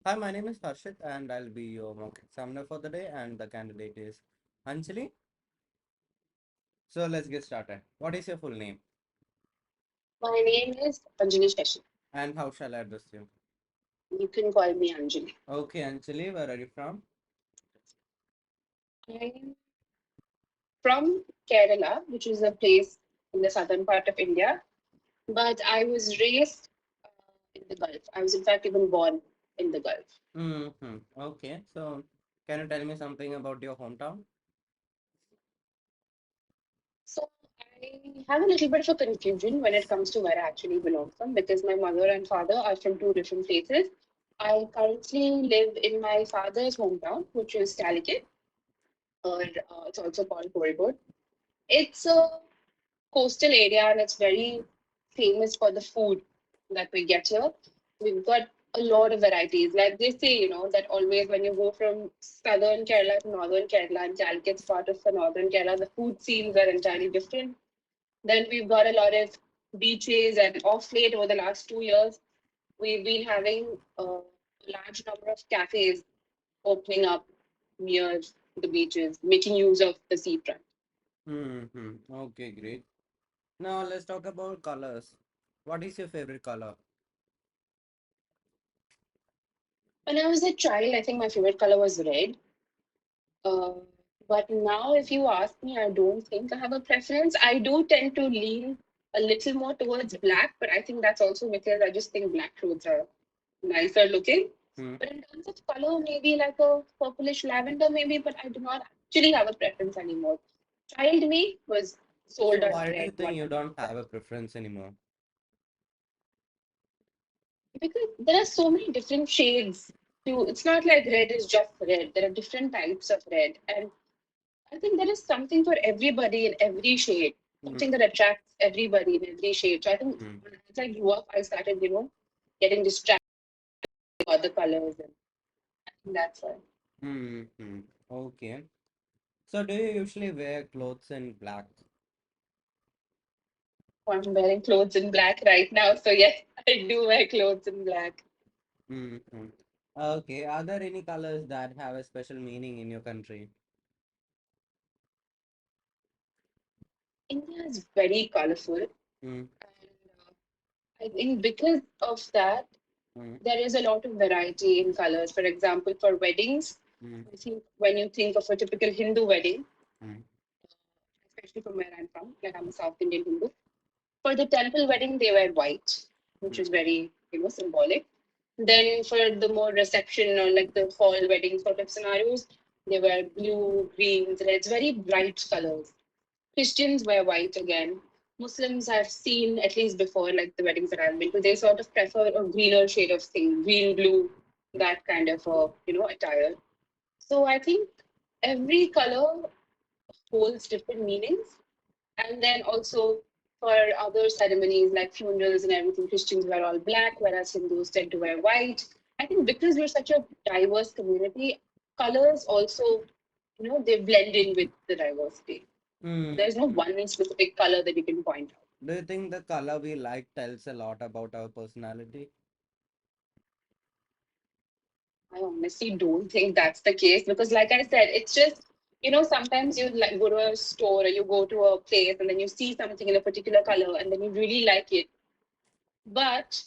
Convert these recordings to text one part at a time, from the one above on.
Hi, my name is Harshit and I'll be your mock examiner for the day and the candidate is Anjali. So let's get started. What is your full name My name is Anjali Shashi. and how shall I address you? You can call me Anjali. Okay, Anjali, where are you from? I'm from Kerala, which is a place in the southern part of India, but I was raised in the Gulf. I was, in fact, even born in the Gulf. Okay, so can you tell me something about your hometown? So I have a little bit of a confusion when it comes to where I actually belong from because my mother and father are from two different places. I currently live in my father's hometown, which is Calicut, or it's also called Kozhikode. It's a coastal area and it's very famous for the food that we get here. We've got a lot of varieties. Like they say, that always when you go from southern Kerala to northern Kerala and Calicut part of the northern Kerala, the food scenes are entirely different. Then we've got a lot of beaches, and off late over the last 2 years, we've been having a large number of cafes opening up near the beaches, making use of the seafront. Okay, great. Now let's talk about colors. What is your favorite color? When I was a child, I think my favorite color was red. Uh, but now, if you ask me, I don't think I have a preference. I do tend to lean a little more towards black, but I think that's also because I just think black clothes are nicer looking. Hmm. But in terms of color, maybe like a purplish lavender, maybe, but I do not actually have a preference anymore. Child me was sold So on why do you red think you don't 100%. have a preference anymore? Because there are so many different shades. It's not like red is just red. There are different types of red. And I think there is something for everybody in every shade, Hmm. something that attracts everybody in every shade. So I think Hmm. as I grew up, I started, getting distracted by other colors, and I think that's why. Hmm. Okay. So do you usually wear clothes in black? I'm wearing clothes in black right now, so yes, I do wear clothes in black. Mm-hmm. Okay. Are there any colors that have a special meaning in your country? India is very colorful, and Mm-hmm. I think because of that, there is a lot of variety in colors. For example, for weddings, I think when you think of a typical Hindu wedding, Mm-hmm. especially from where I'm from, like I'm a South Indian Hindu. For the temple wedding, they wear white, which is very, symbolic. Then for the more reception or like the hall wedding sort of scenarios, they wear blue, greens, reds, very bright colors. Christians wear white again. Muslims I've seen at least before, like the weddings that I've been to, they sort of prefer a greener shade of thing, green, blue, that kind of attire. So I think every color holds different meanings. And then also for other ceremonies like funerals and everything, Christians wear all black, whereas Hindus tend to wear white. I think because we're such a diverse community, colors also, they blend in with the diversity. There's no Mm-hmm. one specific color that you can point out. Do you think the color we like tells a lot about our personality? I honestly don't think that's the case because, like I said, it's just, sometimes you like go to a store or you go to a place and then you see something in a particular color and then you really like it. But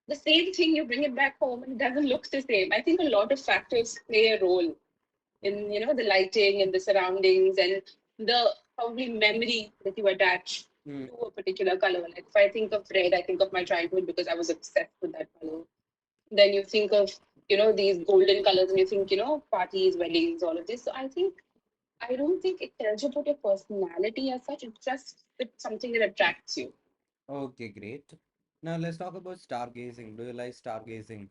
the same thing, you bring it back home and it doesn't look the same. I think a lot of factors play a role in, the lighting and the surroundings and the probably memory that you attach Mm. to a particular color. Like if I think of red, I think of my childhood because I was obsessed with that color. Then you think of, these golden colors and you think, parties, weddings, all of this. So I don't think it tells you about your personality as such. It's something that attracts you. Okay, great. Now let's talk about stargazing. Do you like stargazing?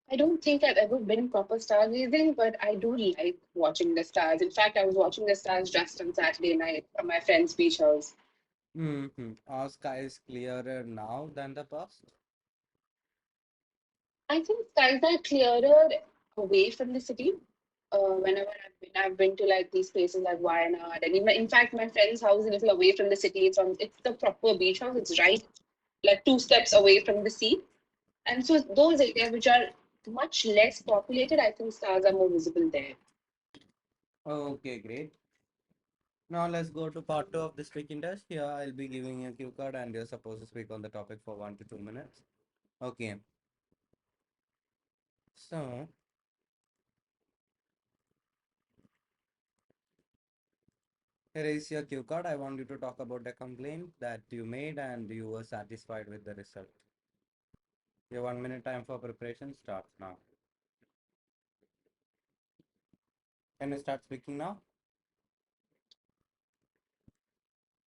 I don't think I've ever been proper stargazing, but I do like watching the stars. In fact, I was watching the stars just on Saturday night from my friend's beach house. Mm-hmm. Our sky is clearer now than the past. I think skies are clearer away from the city. Whenever I've been to like these places like Wayanad, and in fact, my friend's house is a little away from the city. It's the proper beach house. It's right like two steps away from the sea. And so those areas which are much less populated, I think stars are more visible there. Okay, great. Now let's go to part two of the speaking test. Here I'll be giving you a cue card and you're supposed to speak on the topic for 1 to 2 minutes. Okay. So here is your cue card. I want you to talk about the complaint that you made and you were satisfied with the result. Your 1 minute time for preparation starts now. Can you start speaking now?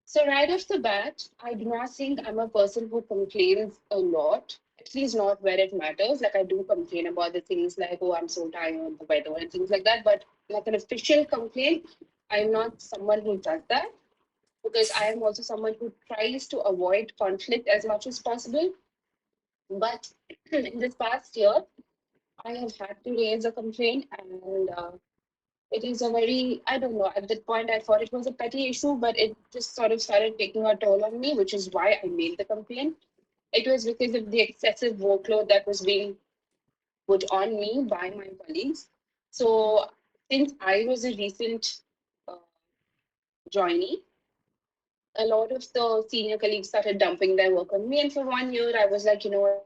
So right off the bat, I do not think I'm a person who complains a lot, at least not where it matters. Like I do complain about the things like, oh, I'm so tired, the weather and things like that. But like an official complaint, I'm not someone who does that because I am also someone who tries to avoid conflict as much as possible. But in this past year, I have had to raise a complaint, and it is a very, I don't know, at that point I thought it was a petty issue, but it just sort of started taking a toll on me, which is why I made the complaint. It was because of the excessive workload that was being put on me by my colleagues. So, since I was a recent uh, joinee, a lot of the senior colleagues started dumping their work on me. And for 1 year, I was like, you know what?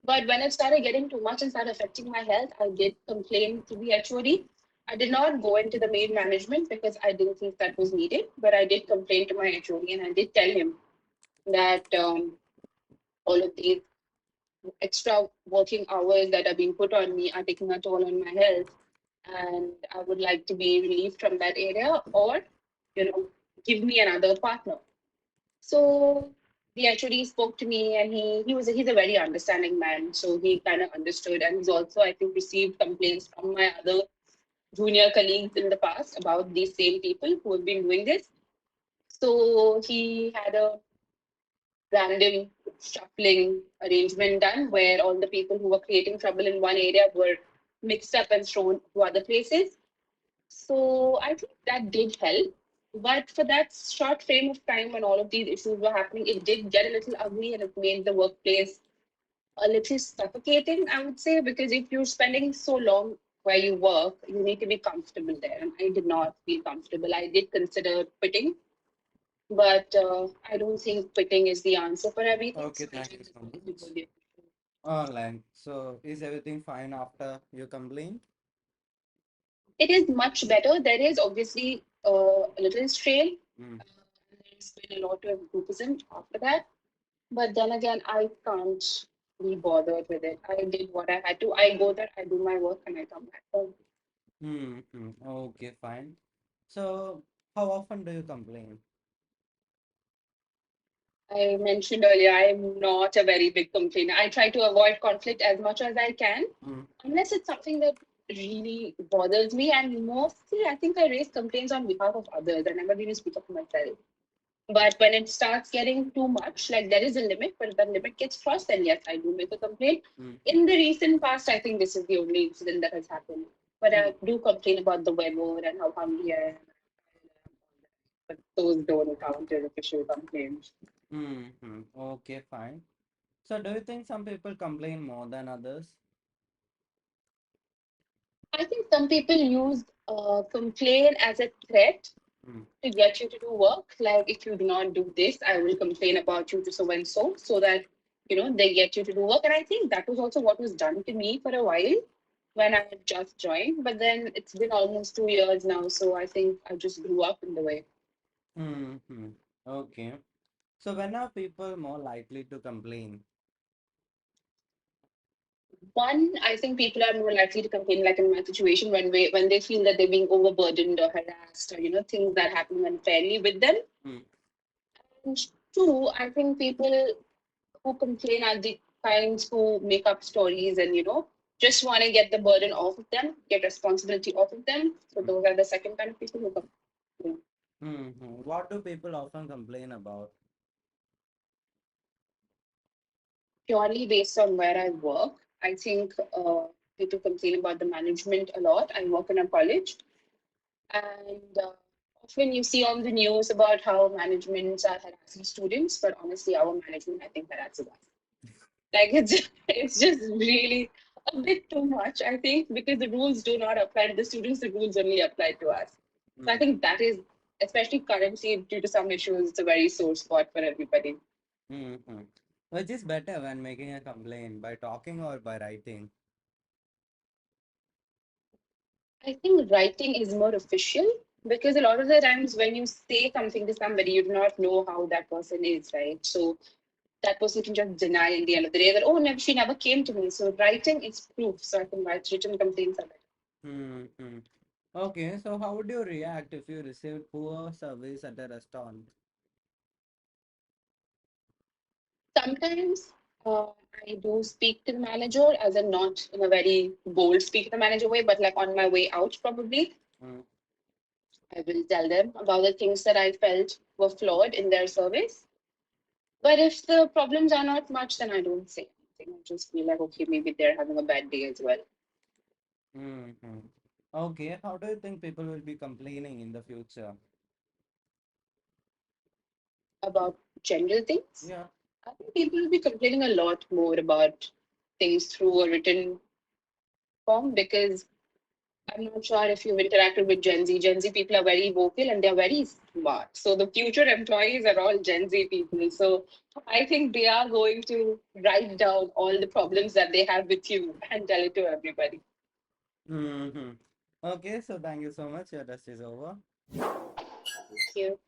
But when it started getting too much and started affecting my health, I did complain to the HOD. I did not go into the main management because I didn't think that was needed, but I did complain to my HOD and I did tell him that all of these extra working hours that are being put on me are taking a toll on my health, and I would like to be relieved from that area, or you know, give me another partner. So the HOD spoke to me, and he's a very understanding man. So he kind of understood, and he's also I think received complaints from my other junior colleagues in the past about these same people who have been doing this. So he had a random shuffling arrangement done where all the people who were creating trouble in one area were mixed up and thrown to other places. So I think that did help. But for that short frame of time when all of these issues were happening, it did get a little ugly and it made the workplace a little suffocating, I would say, because if you're spending so long where you work, you need to be comfortable there. And I did not feel comfortable. I did consider quitting, but I don't think quitting is the answer for everything. Okay, So I thank you just so decided to much. go the Like, so is everything fine after you complain? It is much better. There is obviously a little strain. Mm. There's been a lot of groupism after that. But then again, I can't be bothered with it. I did what I had to. I go there, I do my work, and I come back home. Mm-hmm. Okay, fine. So, how often do you complain? I mentioned earlier, I am not a very big complainer. I try to avoid conflict as much as I can, Mm. unless it's something that really bothers me. And mostly, I think I raise complaints on behalf of others. I never really speak up for myself. But when it starts getting too much, like there is a limit, but if that limit gets crossed, then yes, I do make a complaint. Mm. In the recent past, I think this is the only incident that has happened. But Mm. I do complain about the weather and how hungry I am. But those don't count as official complaints. Mm-hmm. Okay, fine. So, do you think some people complain more than others? I think some people use complain as a threat Mm. to get you to do work. Like if you do not do this, I will complain about you to so that they get you to do work. And I think that was also what was done to me for a while when I had just joined. But then it's been almost 2 years now, so I think I just grew up in the way. Mm-hmm. Okay. So, when are people more likely to complain? One, I think people are more likely to complain, like in my situation, when they feel that they're being overburdened or harassed, or things that happen unfairly with them. Mm. And two, I think people who complain are the kinds who make up stories and just want to get the burden off of them, get responsibility off of them. So those are the second kind of people who complain. Mm-hmm. What do people often complain about? Purely based on where I work, I think people complain about the management a lot. I work in a college, and often you see on the news about how managements are harassing students, but honestly, our management, I think, harasses us. Like it's it's just really a bit too much, I think, because the rules do not apply to the students, the rules only apply to us. So I Mm, think that is, especially currently due to some issues, it's a very sore spot for everybody. mm. Which is better when making a complaint, by talking or by writing? I think writing is more official because a lot of the times when you say something to somebody, you do not know how that person is, right? So that person can just deny in the end of the day that, oh, never, she never came to me. So writing is proof. So I think written complaints are better. Mm-hmm. Okay, so how would you react if you received poor service at a restaurant? Sometimes I do speak to the manager, as in not in a very bold speak to the manager way, but like on my way out, probably. Mm, I will tell them about the things that I felt were flawed in their service. But if the problems are not much, then I don't say anything. I just feel like, okay, maybe they're having a bad day as well. mm-hmm. Okay, how do you think people will be complaining in the future? About general things, Yeah. I think people will be complaining a lot more about things through a written form because I'm not sure if you've interacted with Gen Z. Gen Z people are very vocal and they're very smart. So the future employees are all Gen Z people. So I think they are going to write down all the problems that they have with you and tell it to everybody. Mm-hmm. Okay, so thank you so much. Your test is over. Thank you.